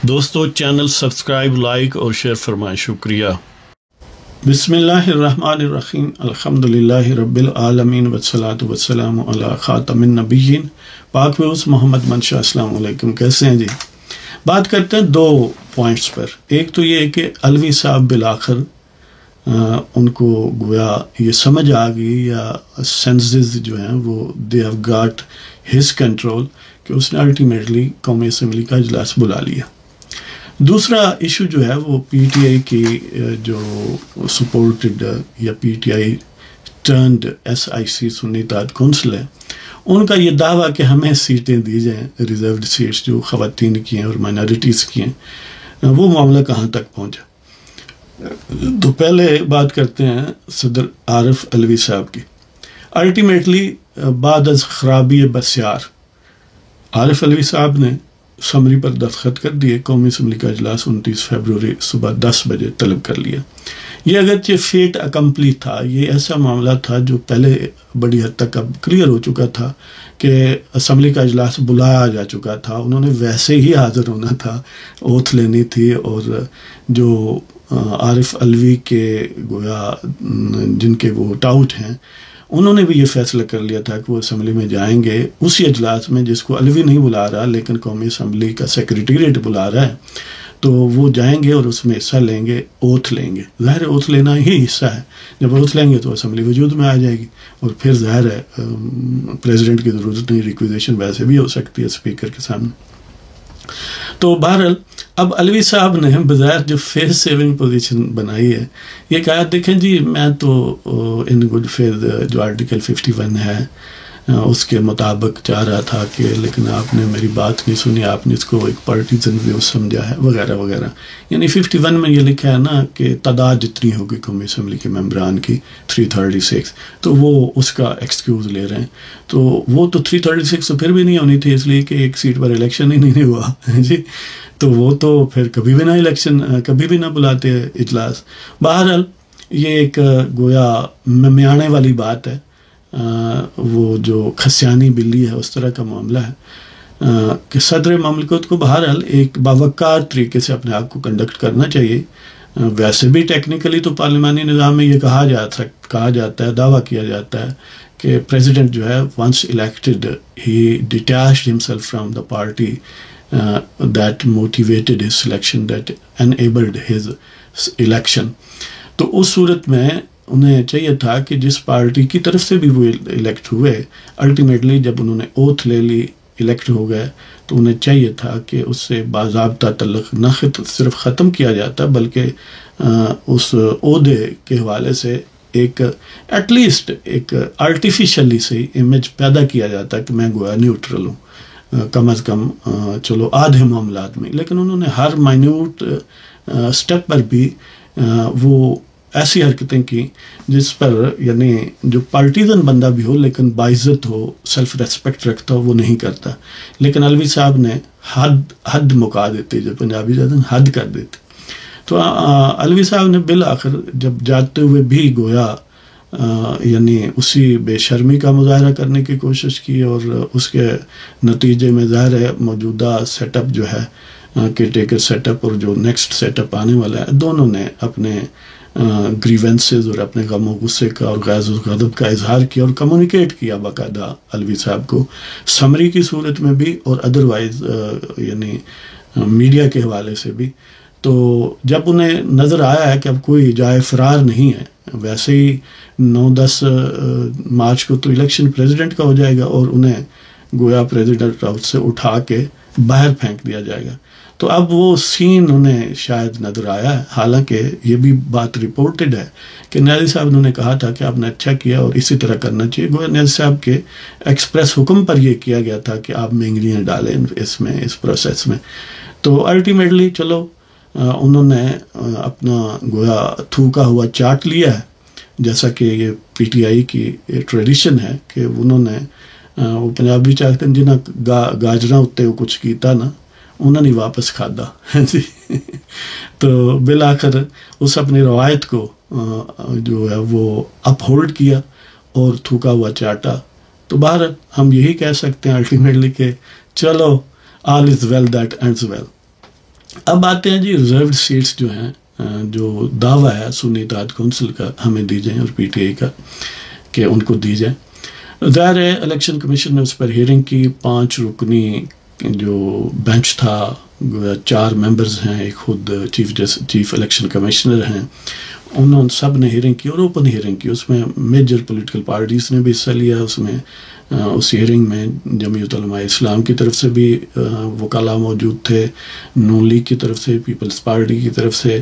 دوستو channel subscribe, like اور share فرمائیں، شکریہ۔ بسم اللہ الرحمن الرحیم، الحمدللہ رب العالمین والصلاة والسلام علی خاتم النبیین پاک ویوس محمد منشا۔ السلام علیکم، کیسے ہیں جی؟ بات کرتے ہیں دو پوائنٹس پر۔ ایک تو یہ ہے کہ علوی صاحب بالآخر ان کو گویا یہ سمجھ آ گئی یا سینسز جو ہیں وہ they have got his control کہ اس نے الٹیمیٹلی قومی اسمبلی کا اجلاس بلا لیا۔ دوسرا ایشو جو ہے وہ پی ٹی آئی کی جو سپورٹڈ یا P T I turned S I C Sunni Ittehad council ہے، ان کا یہ دعویٰ کہ ہمیں سیٹیں دی جائیں، ریزروڈ سیٹس جو خواتین کی ہیں اور مائنارٹیز کی ہیں، وہ معاملہ کہاں تک پہنچا۔ تو پہلے بات کرتے ہیں صدر عارف علوی صاحب کی۔ الٹیمیٹلی بعد از خرابی بسیار عارف علوی صاحب نے سمری پر دستخط کر دیے، قومی اسمبلی کا اجلاس 29 فروری صبح 10 بجے طلب کر لیا۔ یہ اگرچہ فیٹ اکمپلی تھا، یہ ایسا معاملہ تھا جو پہلے بڑی حد تک اب کلیئر ہو چکا تھا کہ اسمبلی کا اجلاس بلایا جا چکا تھا، انہوں نے ویسے ہی حاضر ہونا تھا، اوتھ لینی تھی، اور جو عارف علوی کے گویا جن کے وہ ٹاؤٹ ہیں انہوں نے بھی یہ فیصلہ کر لیا تھا کہ وہ اسمبلی میں جائیں گے اسی اجلاس میں جس کو علوی نہیں بلا رہا لیکن قومی اسمبلی کا سیکریٹریٹ بلا رہا ہے، تو وہ جائیں گے اور اس میں حصہ لیں گے، اوتھ لیں گے۔ ظاہر ہے اوتھ لینا ہی حصہ ہے، جب اوتھ لیں گے تو اسمبلی وجود میں آ جائے گی، اور پھر ظاہر ہے پریزیڈنٹ کی ضرورت نہیں، ریکویزیشن ویسے بھی ہو سکتی ہے اسپیکر کے سامنے۔ تو بہرحال اب علوی صاحب نے بظاہر جو فیس سیونگ پوزیشن بنائی ہے، یہ کہا دیکھیں جی میں تو ان گڈ فیتھ جو آرٹیکل 51 ہے اس کے مطابق چاہ رہا تھا کہ لیکن آپ نے میری بات نہیں سنی، آپ نے اس کو ایک پارٹیزن ویو سمجھا ہے وغیرہ وغیرہ۔ یعنی 51 میں یہ لکھا ہے نا کہ تعداد جتنی ہوگی قومی اسمبلی کے ممبران کی 336، تو وہ اس کا ایکسکیوز لے رہے ہیں۔ تو وہ تو 336 تو پھر بھی نہیں ہونی تھی، اس لیے کہ ایک سیٹ پر الیکشن ہی نہیں ہوا جی، تو وہ تو پھر کبھی بھی نہ الیکشن، کبھی بھی نہ بلاتے اجلاس۔ بہرحال یہ ایک گویا میانے والی بات ہے، وہ جو کھسیانی بلی ہے اس طرح کا معاملہ ہے کہ صدر مملکت کو بہرحال ایک باوقار طریقے سے اپنے آپ کو کنڈکٹ کرنا چاہیے۔ ویسے بھی ٹیکنیکلی تو پارلیمانی نظام میں یہ کہا جاتا ہے، دعویٰ کیا جاتا ہے کہ پریزیڈنٹ جو ہے ونس الیکٹڈ ہی detached himself from the party that motivated his selection, that enabled his election۔ تو اس صورت میں انہیں چاہیے تھا کہ جس پارٹی کی طرف سے بھی وہ الیکٹ ہوئے، الٹیمیٹلی جب انہوں نے اوتھ لے لی، الیکٹ ہو گئے، تو انہیں چاہیے تھا کہ اس سے باضابطہ تعلق نہ صرف ختم کیا جاتا بلکہ اس عہدے کے حوالے سے ایک ایٹ لیسٹ ایک آرٹیفیشلی سے امیج پیدا کیا جاتا کہ میں گویا نیوٹرل ہوں، کم از کم چلو آدھے معاملات میں۔ لیکن انہوں نے ہر مائنیوٹ سٹیپ پر بھی وہ ایسی حرکتیں کی جس پر یعنی جو پارٹیزن بندہ بھی ہو لیکن باعزت ہو، سیلف ریسپیکٹ رکھتا ہو، وہ نہیں کرتا۔ لیکن علوی صاحب نے حد مکا دیتے، جو پنجابی جاتے ہیں حد کر دیتے۔ تو علوی صاحب نے بالآخر جب جاتے ہوئے بھی گویا یعنی اسی بے شرمی کا مظاہرہ کرنے کی کوشش کی، اور اس کے نتیجے میں ظاہر ہے موجودہ سیٹ اپ جو ہے کہ ٹیکر سیٹ اپ اور جو نیکسٹ سیٹ اپ آنے والا ہے، دونوں نے اپنے گریونسز اور اپنے غم و غصے کا اور غیظ و غضب کا اظہار کیا اور کمیونیکیٹ کیا باقاعدہ علوی صاحب کو، سمری کی صورت میں بھی اور ادروائز یعنی میڈیا کے حوالے سے بھی۔ تو جب انہیں نظر آیا ہے کہ اب کوئی جائے فرار نہیں ہے، ویسے ہی 9-10 مارچ کو تو الیکشن پریزیڈنٹ کا ہو جائے گا اور انہیں گویا پریزیڈنٹ ہاؤس سے اٹھا کے باہر پھینک دیا جائے گا، تو اب وہ سین انہیں شاید نظر آیا ہے۔ حالانکہ یہ بھی بات رپورٹڈ ہے کہ نیازی صاحب نے کہا تھا کہ آپ نے اچھا کیا اور اسی طرح کرنا چاہیے، گویا نیازی صاحب کے ایکسپریس حکم پر یہ کیا گیا تھا کہ آپ مہنگیاں ڈالیں اس پروسیس میں۔ تو الٹیمیٹلی چلو انہوں نے اپنا گویا تھوکا ہوا چاٹ لیا ہے، جیسا کہ یہ پی ٹی آئی کی ٹریڈیشن ہے کہ انہوں نے وہ پنجابی چاہتے ہیں جنہیں گاجراں اتنے کچھ کیتا نا انہوں نے واپس کھادا جی۔ تو بالآخر اس اپنی روایت کو جو ہے وہ اپ ہولڈ کیا اور تھوکا ہوا چاٹا۔ تو بہرحال ہم یہی کہہ سکتے ہیں الٹیمیٹلی کہ چلو آل از ویل دیٹ اینڈز ویل۔ اب آتے ہیں جی ریزروڈ سیٹس جو ہیں، جو دعویٰ ہے سنی اتحاد کونسل کا ہمیں دی جائیں اور پی ٹی آئی کا کہ ان کو دی جائیں. ظاہر ہے الیکشن کمیشن نے اس پر ہیئرنگ کی. 5 رکنی جو بینچ تھا، 4 ممبرز ہیں، ایک خود چیف الیکشن کمشنر ہیں، انہوں سب نے ہیئرنگ کی اور اوپن ہیئرنگ کی. اس میں میجر پولیٹیکل پارٹیز نے بھی حصہ لیا. اس ہیئرنگ میں جمعیت علماء اسلام کی طرف سے بھی وکلاء موجود تھے، نون لیگ کی طرف سے، پیپلز پارٹی کی طرف سے،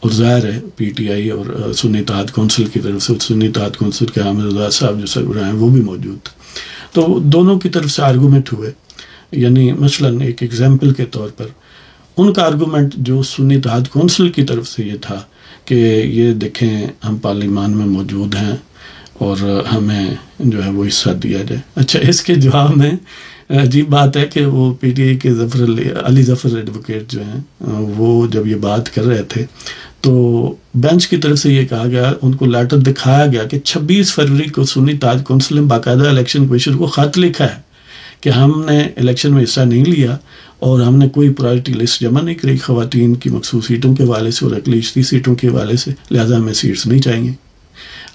اور ظاہر ہے پی ٹی آئی اور سنی اتحاد کونسل کی طرف سے. سنی اتحاد کونسل کے حامد رضا صاحب جو سربراہ ہیں وہ بھی موجود تھے. تو دونوں کی طرف سے آرگومنٹ ہوئے. یعنی مثلاً ایک ایگزامپل کے طور پر ان کا آرگومنٹ جو سنی اتحاد کونسل کی طرف سے یہ تھا کہ یہ دیکھیں ہم پارلیمان میں موجود ہیں اور ہمیں جو ہے وہ حصہ دیا جائے. اچھا، اس کے جواب میں عجیب بات ہے کہ وہ پی ٹی آئی کے علی ظفر ایڈوکیٹ جو ہیں وہ جب یہ بات کر رہے تھے تو بینچ کی طرف سے یہ کہا گیا، ان کو لیٹر دکھایا گیا کہ 26 فروری کو سنی اتحاد کونسل نے باقاعدہ الیکشن کمیشن کو خط لکھا ہے کہ ہم نے الیکشن میں حصہ نہیں لیا اور ہم نے کوئی پرائرٹی لسٹ جمع نہیں کری خواتین کی مخصوص سیٹوں کے حوالے سے اور اقلیتی سیٹوں کے حوالے سے، لہٰذا ہمیں سیٹس نہیں چاہیے.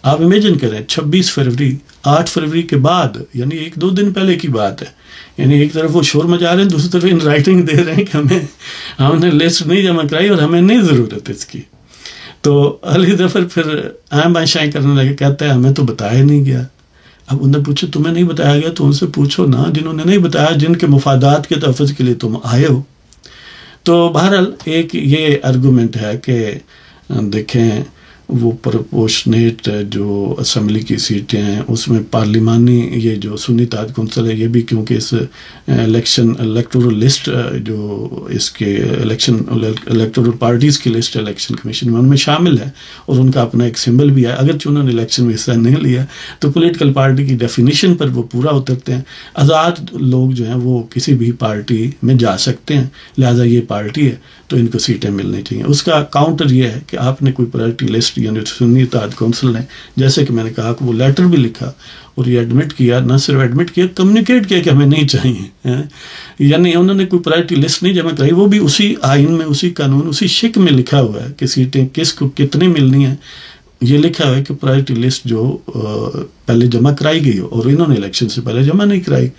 آپ امیجن کریں 26 فروری، 8 فروری کے بعد، یعنی 1-2 دن پہلے کی بات ہے. یعنی ایک طرف وہ شور مچا رہے ہیں، دوسری طرف ان رائٹنگ دے رہے ہیں کہ ہم نے لسٹ نہیں جمع کرائی اور ہمیں نہیں ضرورت اس کی. تو علی ظفر پھر آئیں بائیں شائیں کرنے لگے، کہتا ہے ہمیں تو بتایا نہیں گیا. اب انہوں نے پوچھا تمہیں نہیں بتایا گیا تو ان سے پوچھو نا جنہوں نے نہیں بتایا، جن کے مفادات کے تحفظ کے لیے تم آئے ہو. تو بہرحال ایک یہ آرگومنٹ ہے کہ دیکھیں وہ پرپورشنیٹ جو اسمبلی کی سیٹیں ہیں اس میں پارلیمانی یہ جو سنی اتحاد کونسل ہے یہ بھی کیونکہ اس الیکٹورل لسٹ جو اس کے الیکٹورل پارٹیز کی لسٹ الیکشن کمیشن میں ان میں شامل ہے اور ان کا اپنا ایک سمبل بھی ہے، اگرچہ انہوں نے الیکشن میں حصہ نہیں لیا تو پولیٹیکل پارٹی کی ڈیفینیشن پر وہ پورا اترتے ہیں. آزاد لوگ جو ہیں وہ کسی بھی پارٹی میں جا سکتے ہیں، لہٰذا یہ پارٹی ہے تو ان کو سیٹیں ملنی چاہیے. اس کا کاؤنٹر یہ ہے کہ آپ نے کوئی پرائرٹی لسٹ یعنی سنی اتحاد کونسل نے جیسے کہ میں نے کہا کہ وہ لیٹر بھی لکھا اور یہ ایڈمٹ کیا، نہ صرف ایڈمٹ کیا، کمیونیکیٹ کیا کہ ہمیں نہیں چاہیے. یعنی انہوں نے کوئی پرائرٹی لسٹ نہیں جمع کرائی، وہ بھی اسی آئین میں، اسی قانون، اسی شک میں لکھا ہوا ہے کہ سیٹیں کس کو کتنی ملنی ہیں. یہ لکھا ہوا ہے کہ پرائرٹی لسٹ جو پہلے جمع کرائی گئی اور انہوں نے الیکشن سے پہلے جمع نہیں کرائی،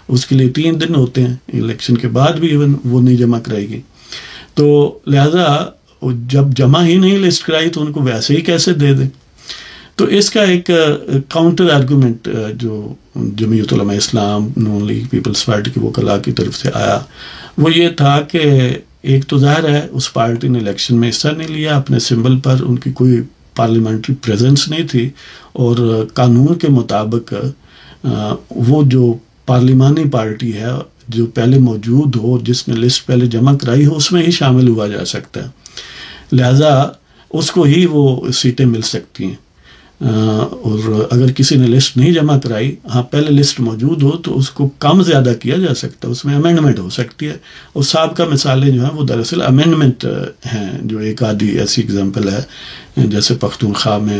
اس کے لیے 3 دن ہوتے ہیں، الیکشن کے بعد بھی ایون وہ نہیں جمع کرائی گئی. تو لہذا جب جمع ہی نہیں لسٹ کرائی تو ان کو ویسے ہی کیسے دے دیں. تو اس کا ایک کاؤنٹر آرگومنٹ جو جمعیت علماء اسلام، نون لیگ، پیپلز پارٹی کے وکلاء کی طرف سے آیا وہ یہ تھا کہ ایک تو ظاہر ہے اس پارٹی نے الیکشن میں حصہ نہیں لیا، اپنے سمبل پر ان کی کوئی پارلیمنٹری پریزنس نہیں تھی، اور قانون کے مطابق وہ جو پارلیمانی پارٹی ہے جو پہلے موجود ہو، جس نے لسٹ پہلے جمع کرائی ہو، اس میں ہی شامل ہوا جا سکتا ہے، لہذا اس کو ہی وہ سیٹیں مل سکتی ہیں. اور اگر کسی نے لسٹ نہیں جمع کرائی، ہاں پہلے لسٹ موجود ہو تو اس کو کم زیادہ کیا جا سکتا ہے، اس میں امینڈمنٹ ہو سکتی ہے. اور سابقہ مثالیں جو ہیں وہ دراصل امینڈمنٹ ہیں، جو ایک آدھی ایسی اگزامپل ہے جیسے پختونخوا میں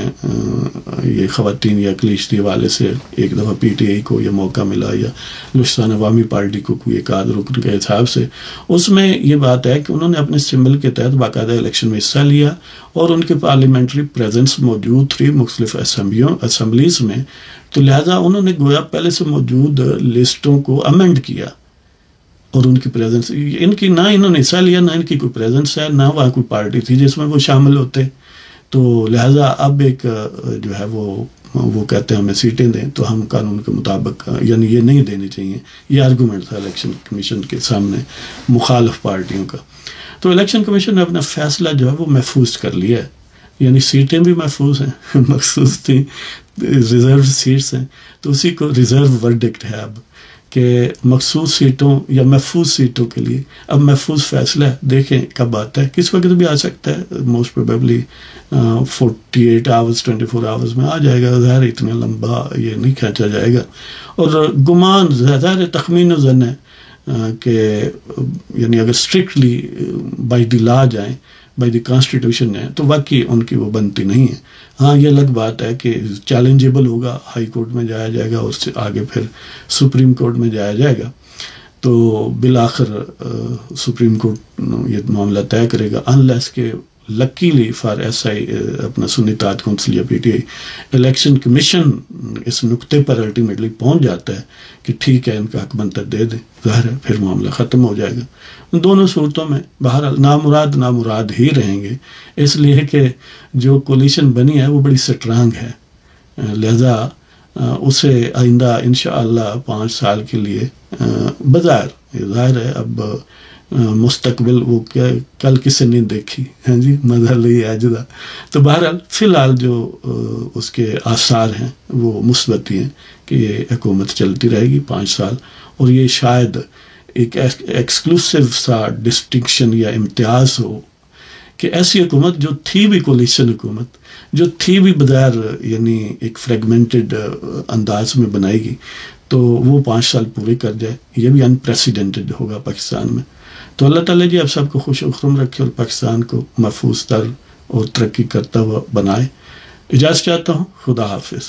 یہ خواتین یا اقلیتی حوالے سے ایک دفعہ پی ٹی آئی کو یہ موقع ملا، یا بلوچستان عوامی پارٹی کو کوئی ایک آدھ رکن کے حساب سے. اس میں یہ بات ہے کہ انہوں نے اپنے سمبل کے تحت باقاعدہ الیکشن میں حصہ لیا اور ان کے پارلیمنٹری پریزنس موجود تھی مختلف اسمبلیز میں، تو لہٰذا انہوں نے گویا پہلے سے موجود لسٹوں کو امینڈ کیا اور ان کی پریزنس، ان کی نہ انہوں نے حصہ لیا، نہ ان کی کوئی پریزنس ہے، نہ وہاں کوئی پارٹی تھی جس میں وہ شامل ہوتے. تو لہٰذا اب ایک جو ہے وہ کہتے ہیں ہمیں سیٹیں دیں تو ہم قانون کے مطابق یعنی یہ نہیں دینی چاہیے. یہ آرگومنٹ تھا الیکشن کمیشن کے سامنے مخالف پارٹیوں کا. تو الیکشن کمیشن نے اپنا فیصلہ جو ہے وہ محفوظ کر لیا ہے، یعنی سیٹیں بھی محفوظ ہیں، مخصوص تھیں، ریزرو سیٹس ہیں، تو اسی کو ریزرو ورڈکٹ ہے اب کہ مخصوص سیٹوں یا محفوظ سیٹوں کے لیے اب محفوظ فیصلہ ہے. دیکھیں کب آتا ہے، کس وقت بھی آ سکتا ہے، موسٹ پروبیبلی 48 آورز 24 آورز میں آ جائے گا. ظاہر اتنا لمبا یہ نہیں کھینچا جائے گا. اور گمان ظاہر تخمین و ظن ہے کہ یعنی اگر اسٹرکٹلی بائی دی لا جائیں، بائی دی کانسٹیٹیوشن ہے، تو واقعی ان کی وہ بنتی نہیں ہے. ہاں یہ الگ بات ہے کہ چیلنجیبل ہوگا، ہائی کورٹ میں جایا جائے گا اور اس سے آگے پھر سپریم کورٹ میں جایا جائے گا. تو بالآخر سپریم کورٹ یہ معاملہ طے کرے گا، انلیس کہ لکیلی فار ایس آئی اپنا سنی اتحاد کونسل یا P T I election commission اس نقطے پر الٹیمیٹلی پہنچ جاتا ہے کہ ٹھیک ہے ان کا حق بنتا دے دیں، ظاہر ہے پھر معاملہ ختم ہو جائے گا۔ دونوں صورتوں میں بہرحال نامراد ہی رہیں گے، اس لیے کہ جو کولیشن بنی ہے وہ بڑی سٹرانگ ہے، لہذا اسے آئندہ انشاءاللہ 5 سال کے لیے بظاہر ظاہر ہے اب مستقبل وہ کیا کل کسی نے دیکھی، ہاں جی مزہ لئی اجدا، تو بہرحال فی الحال جو اس کے آثار ہیں وہ مثبت ہی ہیں کہ یہ حکومت چلتی رہے گی 5 سال، اور یہ شاید ایک ایکسکلوسیو سا ڈسٹنکشن یا امتیاز ہو کہ ایسی حکومت جو تھی بھی کولیشن حکومت، جو تھی بھی بظاہر یعنی ایک فریگمنٹڈ انداز میں بنائے گی، تو وہ 5 سال پورے کر جائے، یہ بھی انپریسیڈنٹڈ ہوگا پاکستان میں۔ تو اللہ تعالیٰ جی آپ سب کو خوش و خرم رکھے اور پاکستان کو محفوظ تر اور ترقی کرتا ہوا بنائے۔ اجازت چاہتا ہوں، خدا حافظ۔